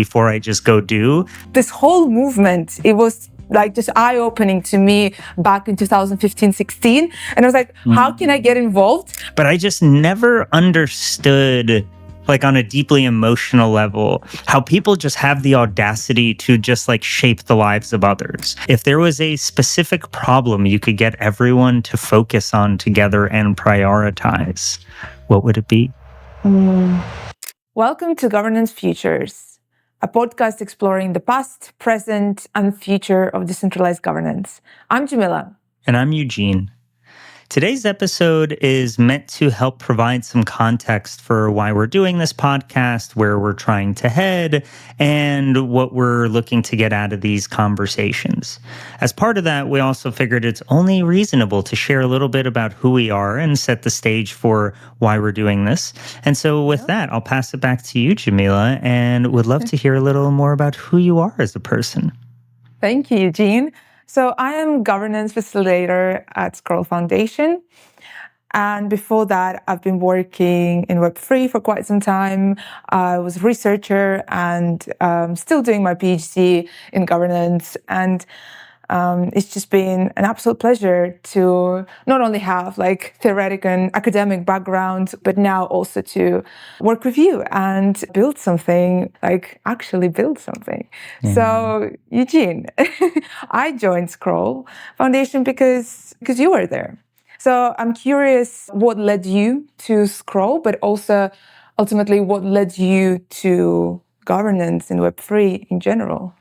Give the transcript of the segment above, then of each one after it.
before I just go do. This whole movement, it was like just eye-opening to me back in 2015-16. And I was like, how can I get involved? But I just never understood, like on a deeply emotional level, how people just have the audacity to just like shape the lives of others. If there was a specific problem you could get everyone to focus on together and prioritize, what would it be? Welcome to Governance Futures, a podcast exploring the past, present, and future of decentralized governance. I'm Jamilya. And I'm Eugene. Today's episode is meant to help provide some context for why we're doing this podcast, where we're trying to head, and what we're looking to get out of these conversations. As part of that, we also figured it's only reasonable to share a little bit about who we are and set the stage for why we're doing this. And so with that, I'll pass it back to you, Jamilya, and would love to hear a little more about who you are as a person. Thank you, Eugene. So I am governance facilitator at Scroll Foundation. And before that, I've been working in Web3 for quite some time. I was a researcher and still doing my PhD in governance. And it's just been an absolute pleasure to not only have like theoretical and academic background, but now also to work with you and build something, like actually build something. Mm-hmm. So Eugene, I joined Scroll Foundation because you were there. So I'm curious what led you to Scroll, but also ultimately what led you to governance in Web3 in general.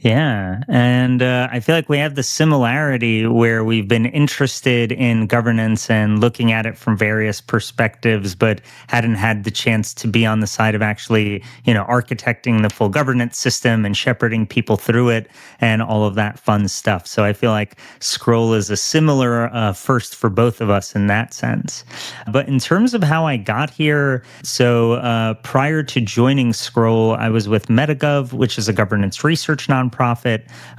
Yeah. And I feel like we have the similarity where we've been interested in governance and looking at it from various perspectives, but hadn't had the chance to be on the side of actually, architecting the full governance system and shepherding people through it and all of that fun stuff. So I feel like Scroll is a similar first for both of us in that sense. But in terms of how I got here, so prior to joining Scroll, I was with MetaGov, which is a governance research nonprofit.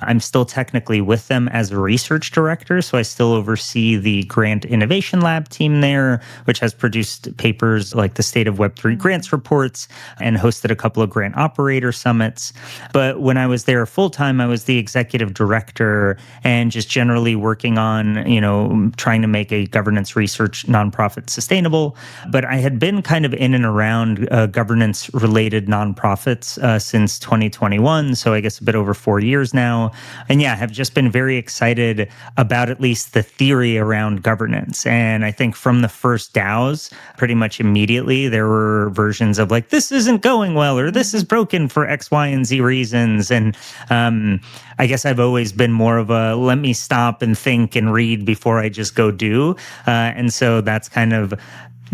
I'm still technically with them as a research director, so I still oversee the Grant Innovation Lab team there, which has produced papers like the State of Web3 Grants reports and hosted a couple of grant operator summits. But when I was there full-time, I was the executive director and just generally working on, trying to make a governance research nonprofit sustainable. But I had been kind of in and around governance-related nonprofits since 2021, so I guess a bit over 4 years now. And yeah, have just been very excited about at least the theory around governance. And I think from the first DAOs, pretty much immediately, there were versions of like, this isn't going well, or this is broken for X, Y, and Z reasons. And I guess I've always been more of a, let me stop and think and read before I just go do. And so that's kind of,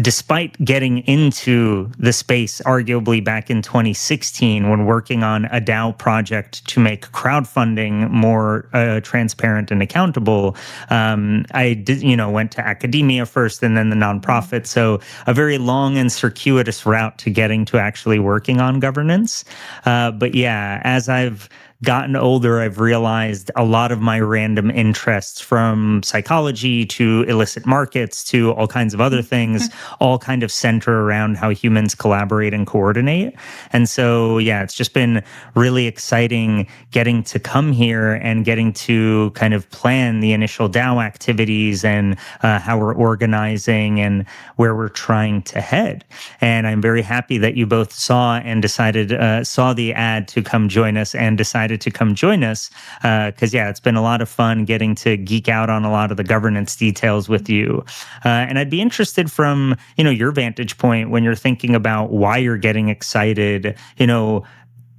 despite getting into the space arguably back in 2016 when working on a DAO project to make crowdfunding more transparent and accountable, I did, went to academia first and then the nonprofit. So a very long and circuitous route to getting to actually working on governance. But yeah, as I've gotten older, I've realized a lot of my random interests, from psychology to illicit markets to all kinds of other things, all kind of center around how humans collaborate and coordinate. And so, yeah, it's just been really exciting getting to come here and getting to kind of plan the initial DAO activities and how we're organizing and where we're trying to head. And I'm very happy that you both saw the ad to come join us and decided to come join us because, it's been a lot of fun getting to geek out on a lot of the governance details with you. And I'd be interested from, your vantage point when you're thinking about why you're getting excited,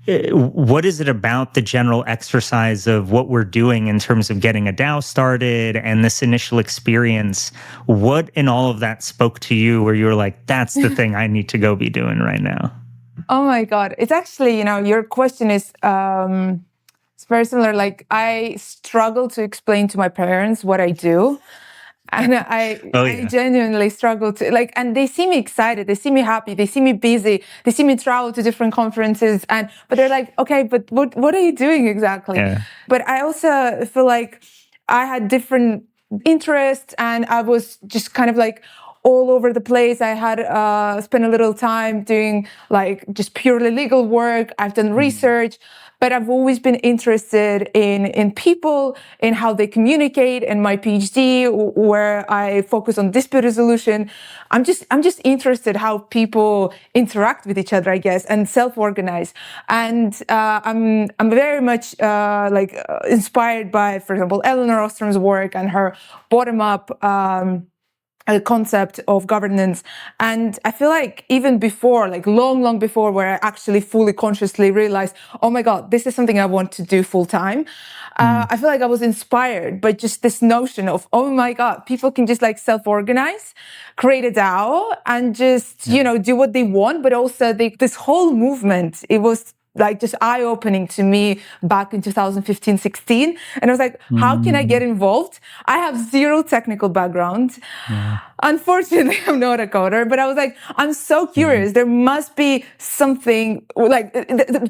what is it about the general exercise of what we're doing in terms of getting a DAO started and this initial experience? What in all of that spoke to you where you were like, that's the thing I need to go be doing right now? Oh my God. It's actually, your question is it's very similar. Like, I struggle to explain to my parents what I do. And I genuinely struggle to, like, and they see me excited, they see me happy, they see me busy, they see me travel to different conferences, but they're like, okay, but what are you doing exactly? Yeah. But I also feel like I had different interests and I was just kind of like all over the place. I had spent a little time doing like just purely legal work. I've done research, but I've always been interested in people, in how they communicate. In my PhD, where I focus on dispute resolution, I'm just interested how people interact with each other, I guess, and self-organize. And I'm very much inspired by, for example, Eleanor Ostrom's work and her bottom-up a concept of governance. And I feel like even before, like long before, where I actually fully consciously realized, oh my God, this is something I want to do full time. I feel like I was inspired by just this notion of, oh my God, people can just like self-organize, create a DAO and just, do what they want. But also this whole movement, it was like just eye-opening to me back in 2015, 16. And I was like, how can I get involved? I have zero technical background. Yeah. Unfortunately, I'm not a coder, but I was like, I'm so curious. There must be something like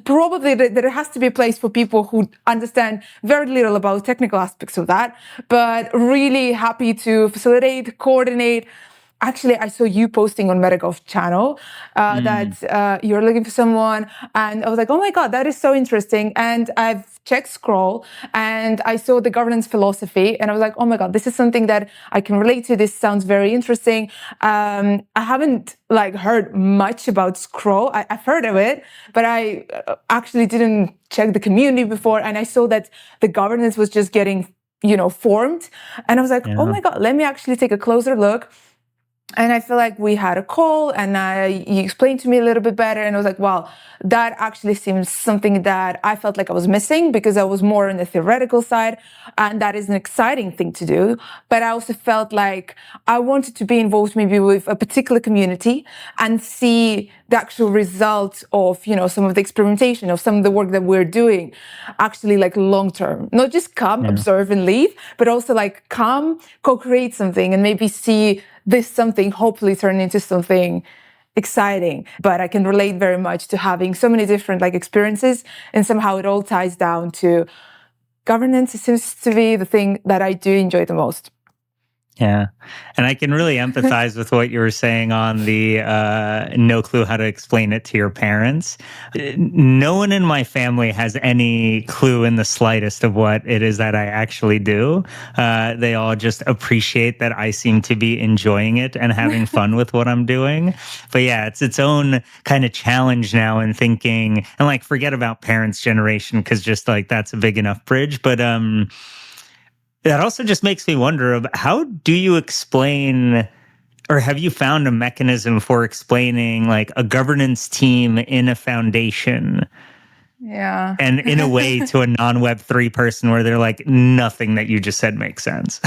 probably there has to be a place for people who understand very little about technical aspects of that, but really happy to facilitate, coordinate. Actually, I saw you posting on MetaGov channel that you're looking for someone. And I was like, oh my God, that is so interesting. And I've checked Scroll and I saw the governance philosophy. And I was like, oh my God, this is something that I can relate to. This sounds very interesting. I haven't like heard much about Scroll. I've heard of it, but I actually didn't check the community before. And I saw that the governance was just getting, formed. And I was like, oh my God, let me actually take a closer look. And I feel like we had a call and you explained to me a little bit better. And I was like, wow, that actually seems something that I felt like I was missing because I was more on the theoretical side. And that is an exciting thing to do. But I also felt like I wanted to be involved maybe with a particular community and see the actual results of, some of the experimentation, of some of the work that we're doing actually like long term. Not just come, observe and leave, but also like come, co-create something and maybe see this something hopefully turn into something exciting. But I can relate very much to having so many different like experiences, and somehow it all ties down to governance. It seems to be the thing that I do enjoy the most. Yeah. And I can really empathize with what you were saying on the no clue how to explain it to your parents. No one in my family has any clue in the slightest of what it is that I actually do. They all just appreciate that I seem to be enjoying it and having fun with what I'm doing. But yeah, it's its own kind of challenge now in thinking, and like forget about parents' generation because just like that's a big enough bridge. But that also just makes me wonder of how do you explain, or have you found a mechanism for explaining like a governance team in a foundation? Yeah. And in a way to a non-Web3 person where they're like, nothing that you just said makes sense.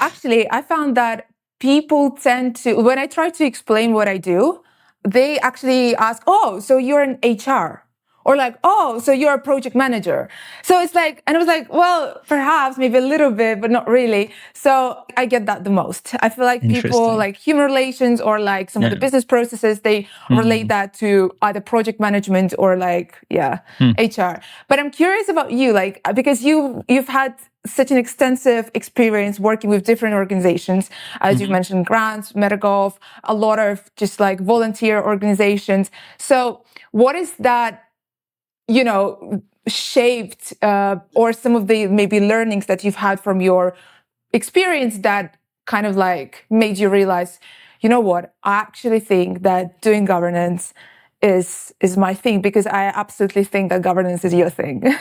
Actually, I found that people tend to, when I try to explain what I do, they actually ask, oh, so you're an HR. Or like, oh, so you're a project manager. So it's like, and I was like, well, perhaps, maybe a little bit, but not really. So I get that the most. I feel like people like human relations or like some of the business processes, they relate that to either project management or like, HR. But I'm curious about you, like, because you've had such an extensive experience working with different organizations, as you've mentioned, grants, MetaGov, a lot of just like volunteer organizations. So what is that, shaped or some of the maybe learnings that you've had from your experience that kind of like made you realize, you know what, I actually think that doing governance is my thing, because I absolutely think that governance is your thing.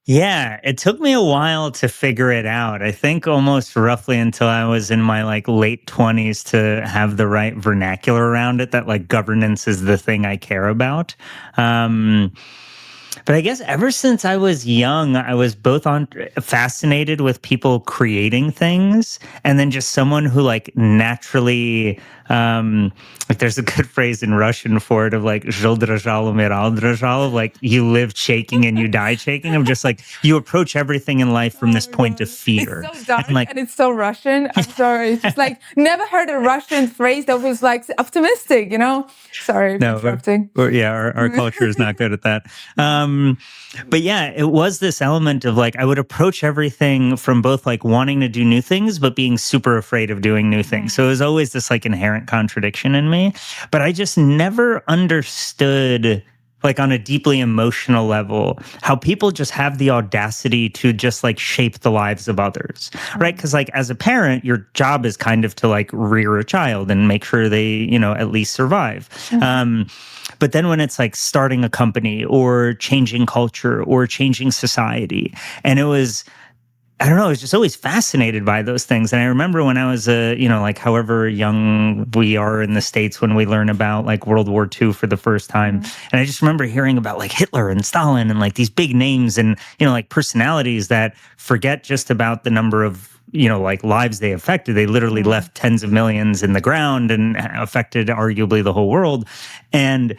Yeah, it took me a while to figure it out. I think almost roughly until I was in my like late 20s to have the right vernacular around it, that like governance is the thing I care about. But I guess ever since I was young, I was both fascinated with people creating things, and then just someone who like naturally Like there's a good phrase in Russian for it of like "Жил дрожал, умирал дрожал," like you live shaking and you die shaking. I'm just like you approach everything in life from Oh this my point of God. It's fear, so and dark like and it's so Russian. I'm sorry. It's just like never heard a Russian phrase that was like optimistic, you know? Sorry for no, interrupting. yeah, our culture is not good at that. Um, but yeah, it was this element of like I would approach everything from both like wanting to do new things, but being super afraid of doing new things. So it was always this like inherent contradiction in me. But I just never understood like on a deeply emotional level how people just have the audacity to just like shape the lives of others, right? Because like as a parent your job is kind of to like rear a child and make sure they at least survive. But then when it's like starting a company or changing culture or changing society, and it was I don't know. I was just always fascinated by those things. And I remember when I was like however young we are in the States when we learn about like World War II for the first time. And I just remember hearing about like Hitler and Stalin and like these big names and, like personalities that forget just about the number of like lives they affected. They literally left tens of millions in the ground and affected arguably the whole world. And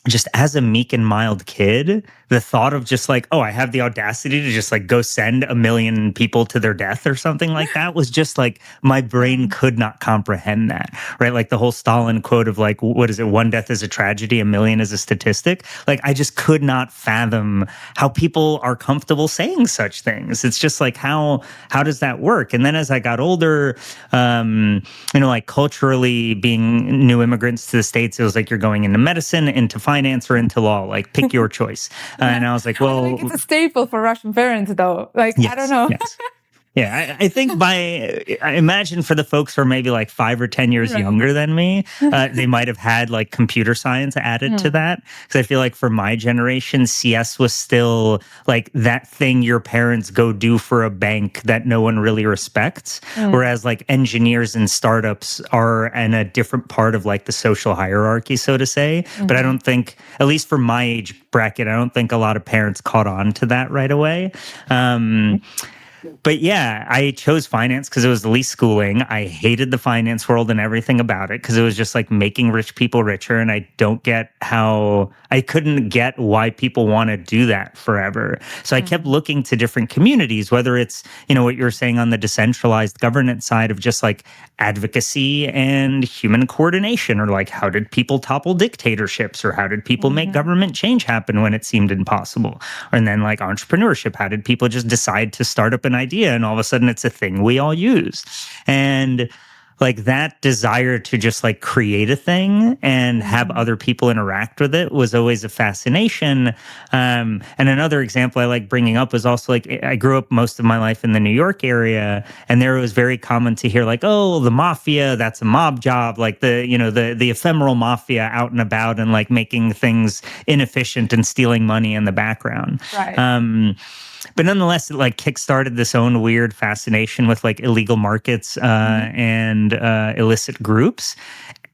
just as a meek and mild kid, the thought of just like, oh, I have the audacity to just like go send 1 million people to their death or something like that was just like my brain could not comprehend that, right? Like the whole Stalin quote of like, what is it? One death is a tragedy, 1 million is a statistic. Like I just could not fathom how people are comfortable saying such things. It's just like, how does that work? And then as I got older, like culturally being new immigrants to the States, it was like you're going into medicine, into finance, or into law, like pick your choice. And I was like, I think well, it's a staple for Russian parents, though. Like, I don't yes, know. yes. Yeah, I think I imagine for the folks who are maybe like 5 or 10 years Right. younger than me, they might have had like computer science added to that. Because I feel like for my generation, CS was still like that thing your parents go do for a bank that no one really respects. Whereas like engineers and startups are in a different part of like the social hierarchy, so to say. But I don't think, at least for my age bracket, I don't think a lot of parents caught on to that right away. But yeah, I chose finance because it was the least schooling. I hated the finance world and everything about it because it was just like making rich people richer. And I couldn't get why people want to do that forever. So I kept looking to different communities, whether it's, what you were saying on the decentralized governance side of just like advocacy and human coordination, or like how did people topple dictatorships, or how did people make government change happen when it seemed impossible? And then like entrepreneurship, how did people just decide to start up an idea and all of a sudden it's a thing we all use? And like that desire to just like create a thing and have other people interact with it was always a fascination. And another example I like bringing up was also like I grew up most of my life in the New York area, and there it was very common to hear like, oh, the mafia, that's a mob job, like the ephemeral mafia out and about and like making things inefficient and stealing money in the background. Right. But nonetheless, it like kickstarted this own weird fascination with like illegal markets and illicit groups.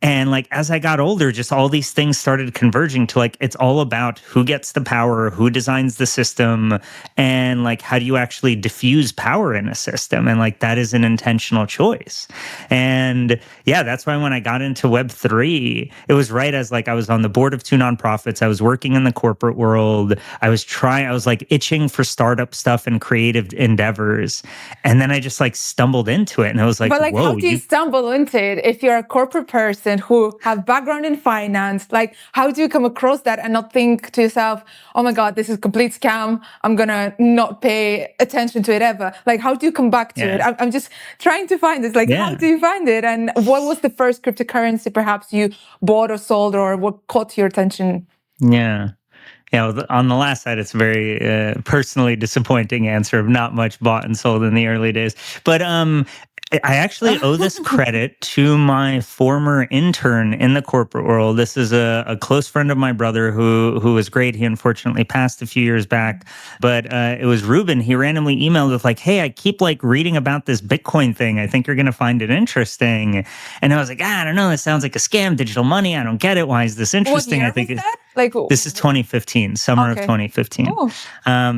And like as I got older, just all these things started converging to like it's all about who gets the power, who designs the system, and like how do you actually diffuse power in a system? And like that is an intentional choice. And yeah, that's why when I got into Web3, it was right as like I was on the board of 2 nonprofits. I was working in the corporate world. I was like itching for startup stuff and creative endeavors. And then I just like stumbled into it and I was like, But like, whoa, how do you stumble into it if you're a corporate person who have background in finance? Like, how do you come across that and not think to yourself, oh my God, this is a complete scam. I'm going to not pay attention to it ever. Like, how do you come back to it? I'm just trying to find this. Like, how do you find it? And what was the first cryptocurrency perhaps you bought or sold, or what caught your attention? Yeah. On the last side, it's a very personally disappointing answer of not much bought and sold in the early days. But I actually owe this credit to my former intern in the corporate world. This is a close friend of my brother who was great. He unfortunately passed a few years back, but it was Ruben. He randomly emailed with like, "Hey, I keep like reading about this Bitcoin thing. I think you're going to find it interesting." And I was like, I don't know. It sounds like a scam, digital money. I don't get it. Why is this interesting? What I year think was that? Like, this is 2015, summer of 2015.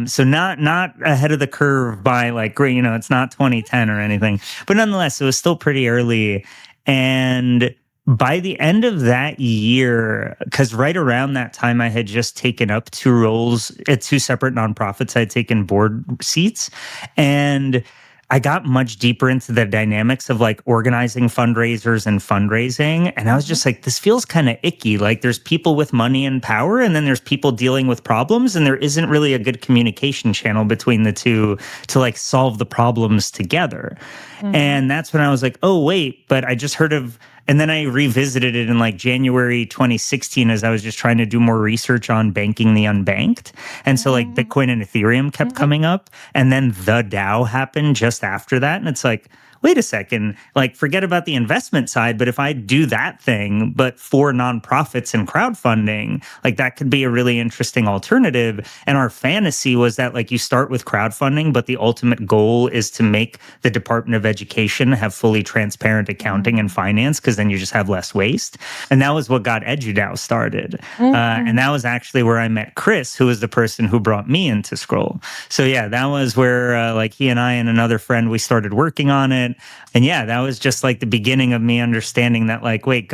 So not ahead of the curve by like, it's not 2010 or anything, but nonetheless, it was still pretty early. And by the end of that year, because right around that time, I had just taken up two roles at two separate nonprofits. I'd taken board seats. And I got much deeper into the dynamics of like organizing fundraisers and fundraising. And I was Mhm. just like, this feels kind of icky. Like there's people with money and power, and then there's people dealing with problems. And there isn't really a good communication channel between the two to like solve the problems together. Mhm. And that's when I was like, oh, wait, but I just heard of, and then I revisited it in like January 2016 as I was just trying to do more research on banking the unbanked. And so like Mhm. Bitcoin and Ethereum kept Mhm. coming up. And then the DAO happened just after that. And it's like, wait a second, like forget about the investment side, but if I do that thing, but for nonprofits and crowdfunding, like that could be a really interesting alternative. And our fantasy was that like you start with crowdfunding, but the ultimate goal is to make the Department of Education have fully transparent accounting and Mhm. finance, because then you just have less waste. And that was what got EduDAO started. And Mhm. that was actually where I met Chris, who was the person who brought me into Scroll. So yeah, that was where like he and I and another friend, we started working on it. And yeah, that was just like the beginning of me understanding that like, wait,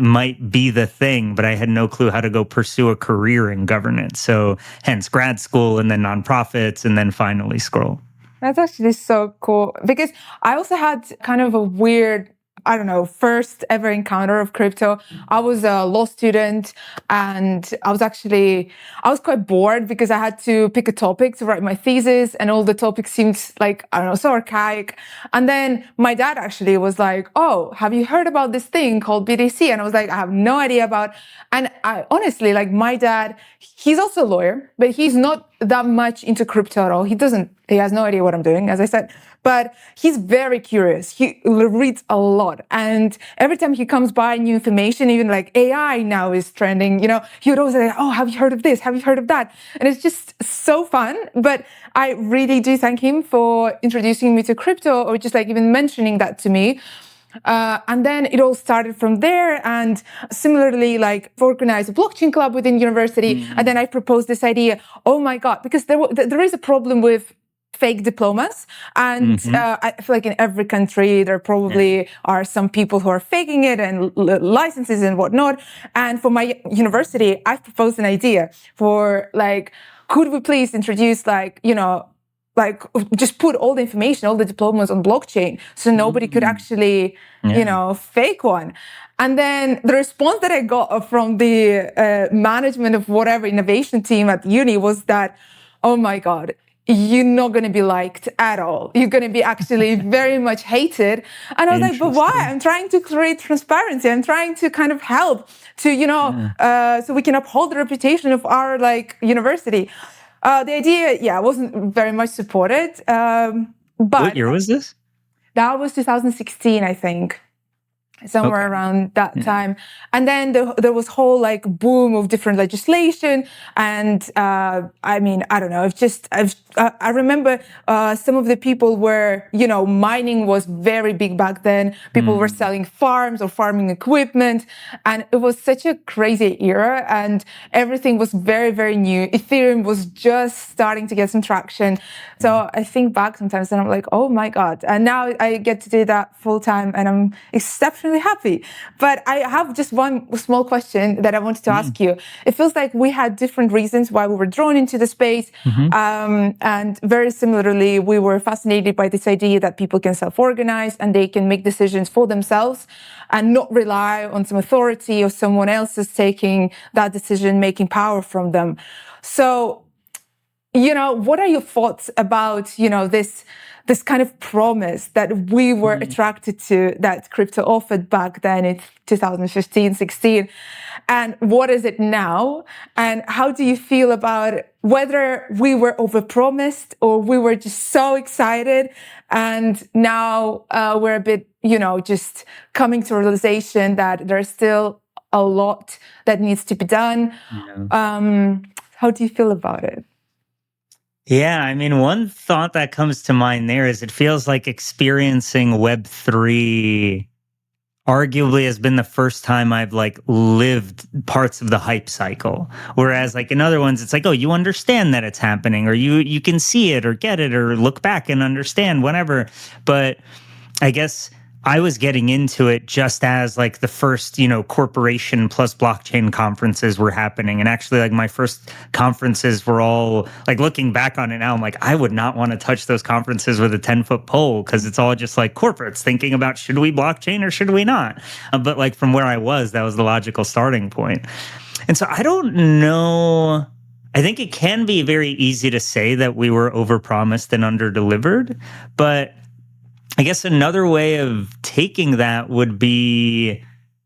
might be the thing, but I had no clue how to go pursue a career in governance. So hence grad school and then nonprofits and then finally Scroll. That's actually so cool because I also had kind of a weird, I don't know, first ever encounter of crypto. I was a law student and I was quite bored because I had to pick a topic to write my thesis and all the topics seemed like, I don't know, so archaic. And then my dad actually was like, oh, have you heard about this thing called BTC? And I was like, I have no idea about. And I honestly, like my dad, he's also a lawyer, but he's not that much into crypto at all. He has no idea what I'm doing, as I said, but he's very curious. He reads a lot. And every time he comes by new information, even like AI now is trending, he would always say, oh, have you heard of this? Have you heard of that? And it's just so fun. But I really do thank him for introducing me to crypto or just like even mentioning that to me. And then it all started from there. And similarly, like organize a blockchain club within university. And then I proposed this idea. Oh my God, because there is a problem with fake diplomas. And Mm-hmm. I feel like in every country, there Yeah. probably are some people who are faking it and licenses and whatnot. And for my university, I proposed an idea for like, could we please introduce like just put all the information, all the diplomas on blockchain so nobody could Mm. actually, Yeah. fake one. And then the response that I got from the management of whatever innovation team at uni was that, oh my God, you're not going to be liked at all. You're going to be actually very much hated. And I was like, but why? Interesting. I'm trying to create transparency. I'm trying to kind of help to, Yeah. so we can uphold the reputation of our like university. The idea, yeah, wasn't very much supported. What But year was this? that was 2016, I think, somewhere Okay. around that Yeah. time. And then there was whole like boom of different legislation. And I mean, I don't know. I remember some of the people were, mining was very big back then. People were Mm. selling farms or farming equipment. And it was such a crazy era. And everything was very, very new. Ethereum was just starting to get some traction. Yeah. So I think back sometimes and I'm like, oh my God. And now I get to do that full time and I'm exceptionally happy. But I have just one small question that I wanted to Mm. ask you. It feels like we had different reasons why we were drawn into the space. Mm-hmm. And very similarly, we were fascinated by this idea that people can self-organize and they can make decisions for themselves and not rely on some authority or someone else is taking that decision-making power from them. So what are your thoughts about, this kind of promise that we were Mm. attracted to that crypto offered back then in 2015, 16? And what is it now? And how do you feel about whether we were overpromised or we were just so excited and now we're a bit, just coming to a realization that there's still a lot that needs to be done? Yeah. How do you feel about it? Yeah, I mean, one thought that comes to mind there is it feels like experiencing Web3 arguably has been the first time I've like lived parts of the hype cycle. Whereas like in other ones, it's like, oh, you understand that it's happening, or you can see it or get it or look back and understand whatever. But I guess I was getting into it just as like the first, corporation plus blockchain conferences were happening. And actually, like my first conferences were all like looking back on it now, I'm like, I would not want to touch those conferences with a 10-foot pole because it's all just like corporates thinking about should we blockchain or should we not? But like from where I was, that was the logical starting point. And so I don't know. I think it can be very easy to say that we were overpromised and underdelivered, but I guess another way of taking that would be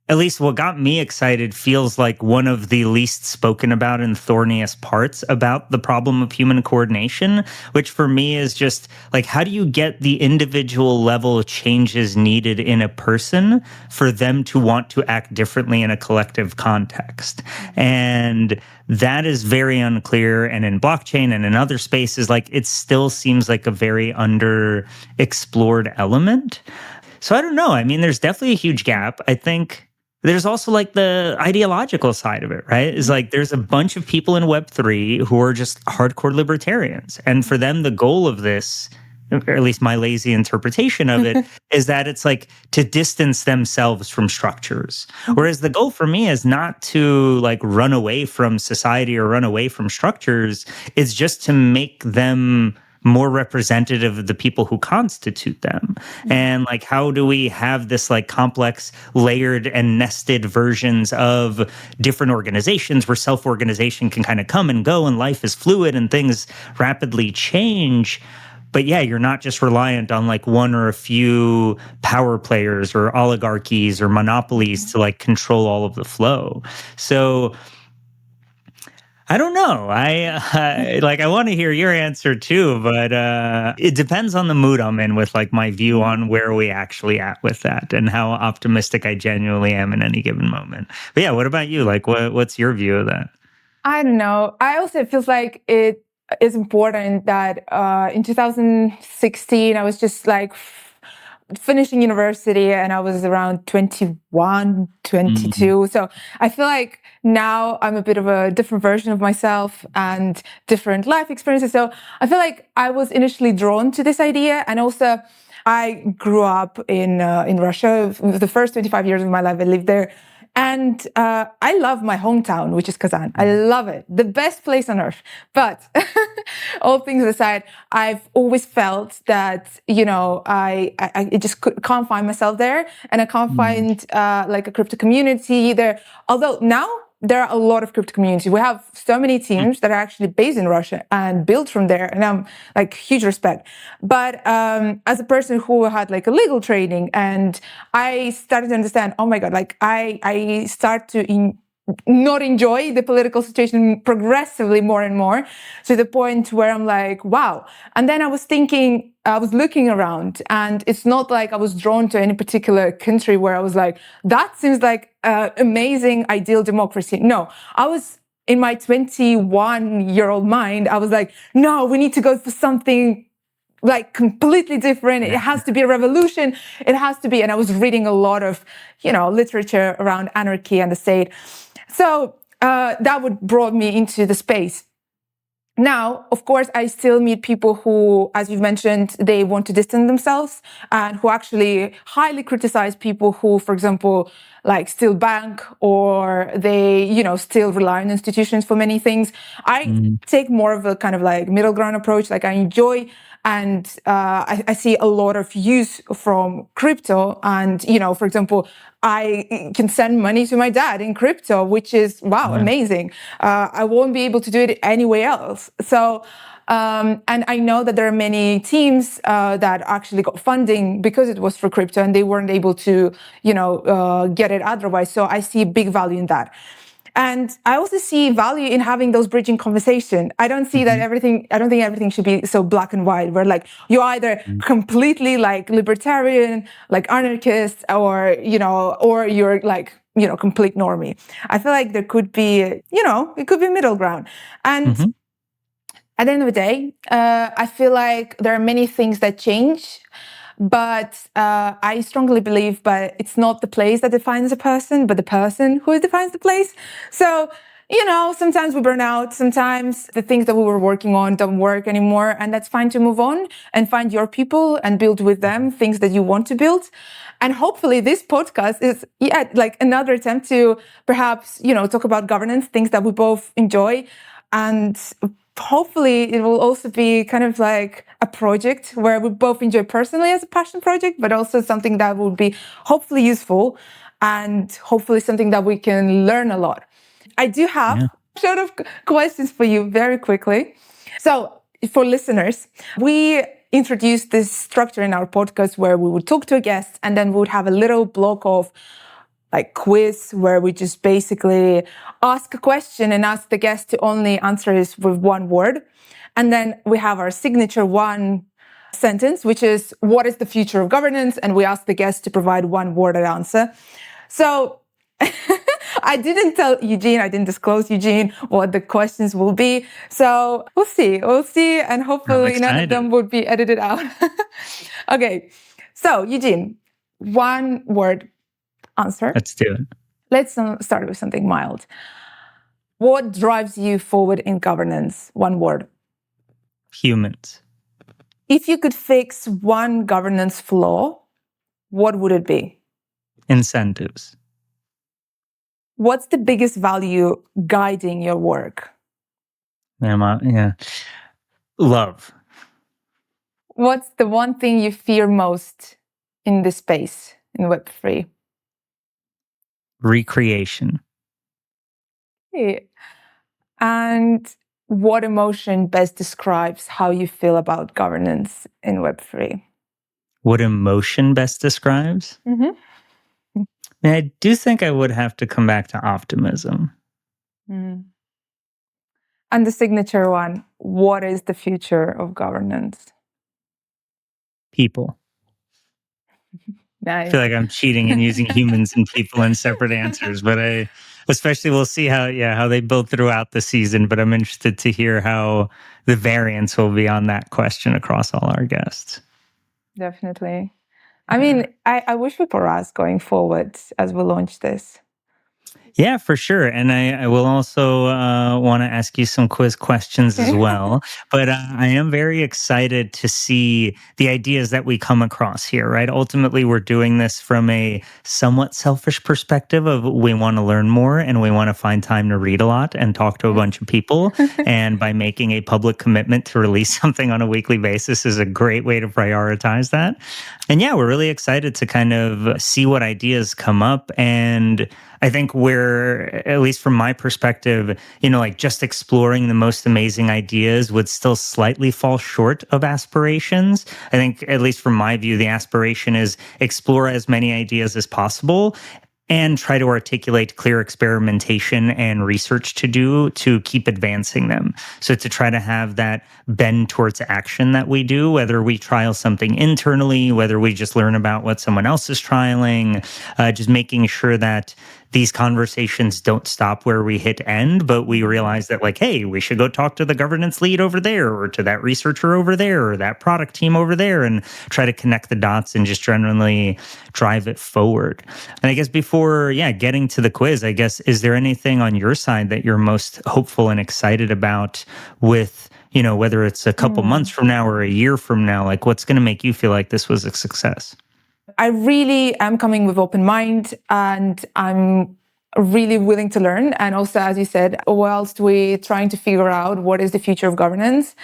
at least what got me excited feels like one of the least spoken about and thorniest parts about the problem of human coordination, which for me is just like, how do you get the individual level changes needed in a person for them to want to act differently in a collective context? And that is very unclear. And in blockchain and in other spaces, like it still seems like a very underexplored element. So I don't know. I mean, there's definitely a huge gap. I think there's also like the ideological side of it, right? Is like there's a bunch of people in Web3 who are just hardcore libertarians. And for them, the goal of this, or at least my lazy interpretation of it, is that it's like to distance themselves from structures. Whereas the goal for me is not to like run away from society or run away from structures, it's just to make them more representative of the people who constitute them. And like, how do we have this like complex, layered and nested versions of different organizations where self-organization can kind of come and go and life is fluid and things rapidly change? But yeah, you're not just reliant on like one or a few power players or oligarchies or monopolies to like control all of the flow. So I don't know. I want to hear your answer too, but it depends on the mood I'm in with like my view on where we actually at with that and how optimistic I genuinely am in any given moment. But yeah, what about you? Like, what's your view of that? I don't know. I also feels like it is important that in 2016 I was just like finishing university and I was around 21, Mhm. 22. So I feel like now I'm a bit of a different version of myself and different life experiences. So I feel like I was initially drawn to this idea, and also I grew up in Russia. The first 25 years of my life I lived there. And I love my hometown, which is Kazan. I love it. The best place on earth. But all things aside, I've always felt that, I just can't find myself there. And I can't Mhm. find like a crypto community there. Although now there are a lot of crypto communities. We have so many teams that are actually based in Russia and built from there. And I'm like huge respect. But as a person who had like a legal training, and I started to understand, oh my God, like I start to not enjoy the political situation progressively more and more, to the point where I'm like, wow. And then I was thinking, I was looking around, and it's not like I was drawn to any particular country where I was like, that seems like amazing, ideal democracy. No, I was in my 21-year-old mind, I was like, no, we need to go for something like completely different. It has to be a revolution. It has to be. And I was reading a lot of, literature around anarchy and the state. So that would brought me into the space. Now, of course, I still meet people who, as you've mentioned, they want to distance themselves, and who actually highly criticize people who, for example, like still bank, or they, still rely on institutions for many things. I Mhm. take more of a kind of like middle ground approach. Like I enjoy, and I see a lot of use from crypto. And, for example, I can send money to my dad in crypto, which is, wow, Yeah. amazing. I won't be able to do it anywhere else. So, and I know that there are many teams that actually got funding because it was for crypto, and they weren't able to, get it otherwise. So I see big value in that. And I also see value in having those bridging conversation. I don't see that Mhm. everything, I don't think everything should be so black and white, where like you're either completely like libertarian, like anarchist, or you're like, complete normie. I feel like there could be, it could be middle ground. And Mhm. at the end of the day, I feel like there are many things that change, but I strongly believe, but it's not the place that defines a person, but the person who defines the place. So Sometimes we burn out. Sometimes the things that we were working on don't work anymore. And that's fine to move on and find your people and build with them things that you want to build. And hopefully this podcast is, like another attempt to perhaps, talk about governance, things that we both enjoy. And hopefully it will also be kind of like a project where we both enjoy personally as a passion project, but also something that will be hopefully useful and hopefully something that we can learn a lot. I do have a set of questions for you very quickly. So, for listeners, we introduced this structure in our podcast where we would talk to a guest and then we would have a little block of like quiz where we just basically ask a question and ask the guest to only answer it with one word. And then we have our signature one sentence, which is what is the future of governance? And we ask the guest to provide one worded answer. So I didn't tell Eugene, I didn't disclose Eugene what the questions will be. So we'll see. And hopefully none of them would be edited out. Okay. So Eugene, one word answer. Let's do it. Let's start with something mild. What drives you forward in governance? One word. Humans. If you could fix one governance flaw, what would it be? Incentives. What's the biggest value guiding your work? Love. What's the one thing you fear most in this space, in Web3? Recreation. Okay. And what emotion best describes how you feel about governance in Web3? What emotion best describes? I do think I would have to come back to optimism. And the signature one, what is the future of governance? People. Nice. I feel like I'm cheating and using humans and people in separate answers, but especially we'll see how they build throughout the season, but I'm interested to hear how the variance will be on that question across all our guests. Definitely. I mean, I wish for us going forward as we launch this. Yeah, for sure. And I will also want to ask you some quiz questions as well. But I am very excited to see the ideas that we come across here, right? Ultimately, we're doing this from a somewhat selfish perspective of we want to learn more and we want to find time to read a lot and talk to a bunch of people. And by making a public commitment to release something on a weekly basis is a great way to prioritize that. And yeah, we're really excited to kind of see what ideas come up. And I think we're, at least from my perspective, like just exploring the most amazing ideas would still slightly fall short of aspirations. I think, at least from my view, the aspiration is explore as many ideas as possible and try to articulate clear experimentation and research to do to keep advancing them. So to try to have that bend towards action that we do, whether we trial something internally, whether we just learn about what someone else is trialing, just making sure that these conversations don't stop where we hit end, but we realize that like, hey, we should go talk to the governance lead over there or to that researcher over there or that product team over there and try to connect the dots and just generally drive it forward. And I guess before, getting to the quiz, I guess, is there anything on your side that you're most hopeful and excited about with, whether it's a couple months from now or a year from now, like what's going to make you feel like this was a success? I really am coming with open mind and I'm really willing to learn. And also, as you said, whilst we're trying to figure out what is the future of governance,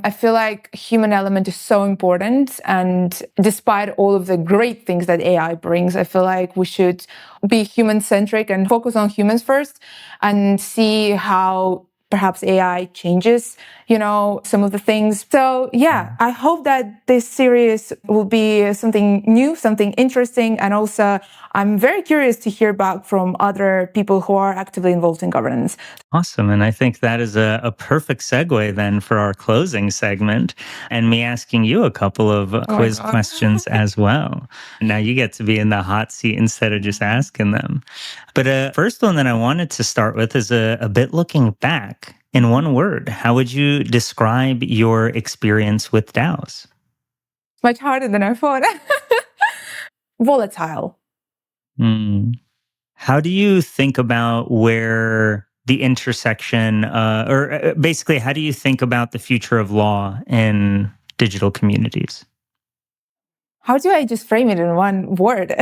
I feel like human element is so important. And despite all of the great things that AI brings, I feel like we should be human-centric and focus on humans first and see how perhaps AI changes, some of the things. So I hope that this series will be something new, something interesting. And also, I'm very curious to hear back from other people who are actively involved in governance. Awesome. And I think that is a perfect segue then for our closing segment and me asking you a couple of quiz questions as well. Now you get to be in the hot seat instead of just asking them. But first one that I wanted to start with is a bit looking back. In one word, how would you describe your experience with DAOs? Much harder than I thought. Volatile. How do you think about where the intersection, or basically, how do you think about the future of law in digital communities? How do I just frame it in one word?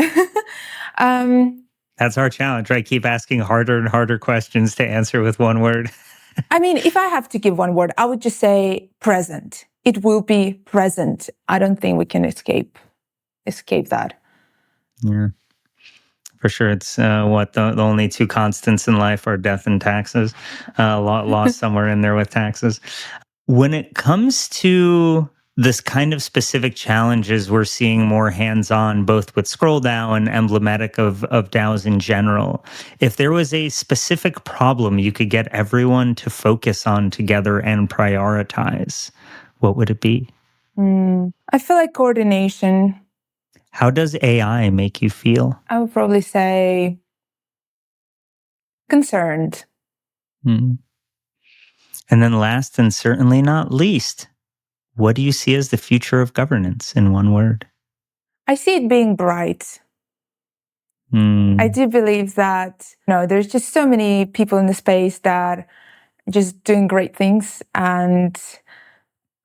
um, That's our challenge, right? Keep asking harder and harder questions to answer with one word. I mean, if I have to give one word, I would just say present. It will be present. I don't think we can escape that. Yeah, for sure. It's what the only two constants in life are death and taxes. Lost somewhere in there with taxes. When it comes to this kind of specific challenges, we're seeing more hands-on, both with Scroll DAO and emblematic of DAOs in general. If there was a specific problem you could get everyone to focus on together and prioritize, what would it be? I feel like coordination. How does AI make you feel? I would probably say concerned. Hmm. And then last and certainly not least, what do you see as the future of governance in one word? I see it being bright. I do believe that, there's just so many people in the space that are just doing great things. And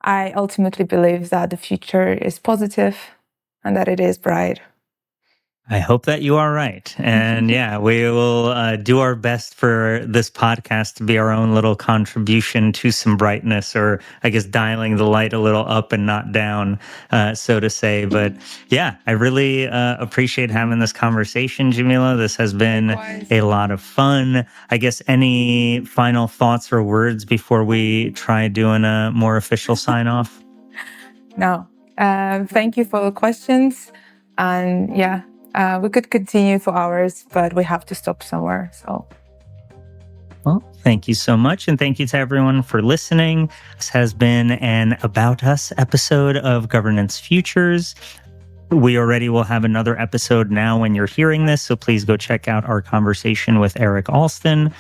I ultimately believe that the future is positive and that it is bright. I hope that you are right. And yeah, we will do our best for this podcast to be our own little contribution to some brightness, or I guess dialing the light a little up and not down, so to say. But yeah, I really appreciate having this conversation, Jamila. This has been Likewise. a lot of fun. I guess any final thoughts or words before we try doing a more official sign off? No. Thank you for the questions. And yeah, we could continue for hours, but we have to stop somewhere. So, well, thank you so much. And thank you to everyone for listening. This has been an About Us episode of Governance Futures. We already will have another episode now when you're hearing this. So please go check out our conversation with Eric Alston.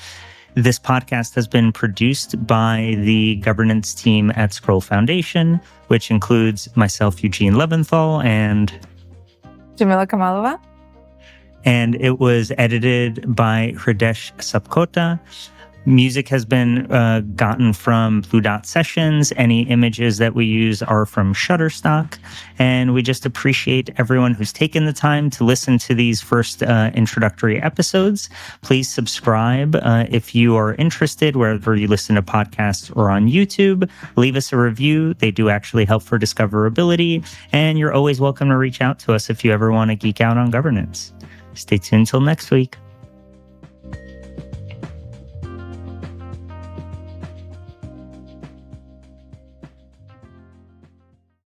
This podcast has been produced by the governance team at Scroll Foundation, which includes myself, Eugene Leventhal, and Jamilya Kamalova. And it was edited by Hridesh Sapkota. Music has been gotten from Blue Dot Sessions. Any images that we use are from Shutterstock. And we just appreciate everyone who's taken the time to listen to these first introductory episodes. Please subscribe if you are interested, wherever you listen to podcasts or on YouTube. Leave us a review. They do actually help for discoverability. And you're always welcome to reach out to us if you ever want to geek out on governance. Stay tuned till next week.